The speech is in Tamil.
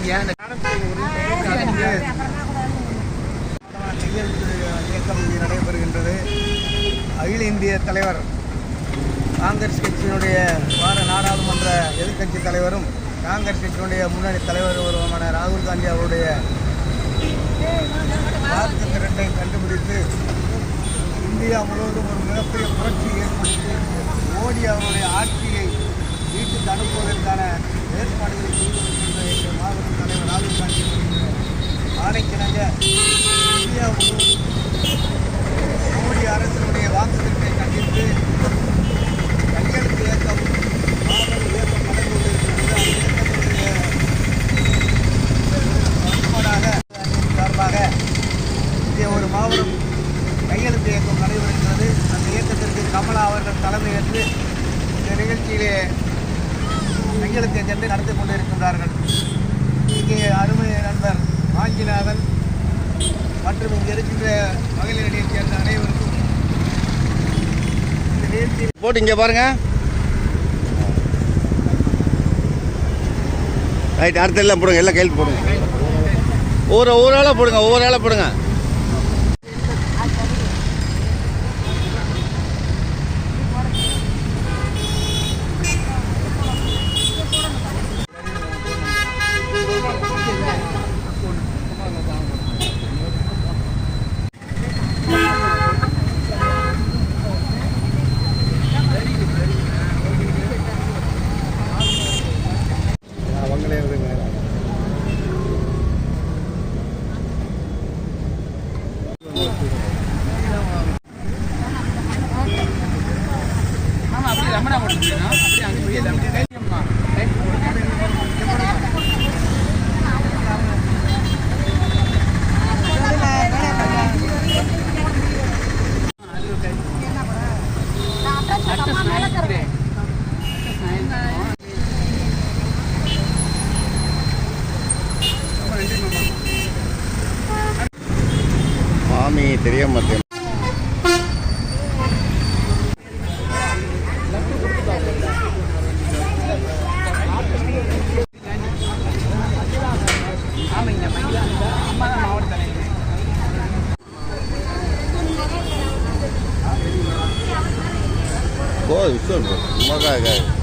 இயக்கம் நடைபெறுகின்றது. அகில இந்திய தலைவர், காங்கிரஸ் கட்சியினுடைய வார நாடாளுமன்ற எதிர்க்கட்சி தலைவரும் காங்கிரஸ் கட்சியினுடைய முன்னணி தலைவர் ஒருவரான ராகுல் காந்தி அவருடைய வாக்கு திரட்டை கண்டுபிடித்து இந்தியா முழுவதும் ஒரு மிகப்பெரிய புரட்சி ஏற்படுத்தி மோடி அவருடைய ஆட்சியை வீட்டுக்கு அனுப்புவதற்கான ஏற்பாடுகளை செய்து வருகின்ற எங்கள் மாபெரும் தலைவர் ராகுல் காந்தி ஆணைக்கிணங்க இந்தியா முழுவதும் மோடி அரசினுடைய வாக்கு திரட்டை கண்டித்து கையெழுத்து இயக்கம் மாபெரும் இயக்கம் நடந்து கொண்டிருக்கிறது. சார்பாக இங்கே ஒரு மாபெரும் கையெழுத்து இயக்கம் நடைபெறுகிறது. அந்த இயக்கத்திற்கு கமலா அவர்கள் தலைமையேற்று இந்த நிகழ்ச்சியிலே கையெழுத்து இயக்கத்தை நடத்தி கொண்டிருக்கின்றார்கள். இங்கே அருமை நண்பர் ஆஞ்சிநாதன் மற்றும் இங்கே இருக்கின்ற மகளிரடியை சேர்ந்த அனைவருக்கும் இந்த நிகழ்ச்சி போட்டு இங்கே பாருங்க. ரைட், அடுத்த எல்லாம் போடுங்க, எல்லாம் கையில் போடுங்க. ஒவ்வொரு ஆளாக போடுங்க, ஒவ்வொரு ஆளாக போடுங்க. மாமி தெரிய மாட்டேன். Boy, it's so good.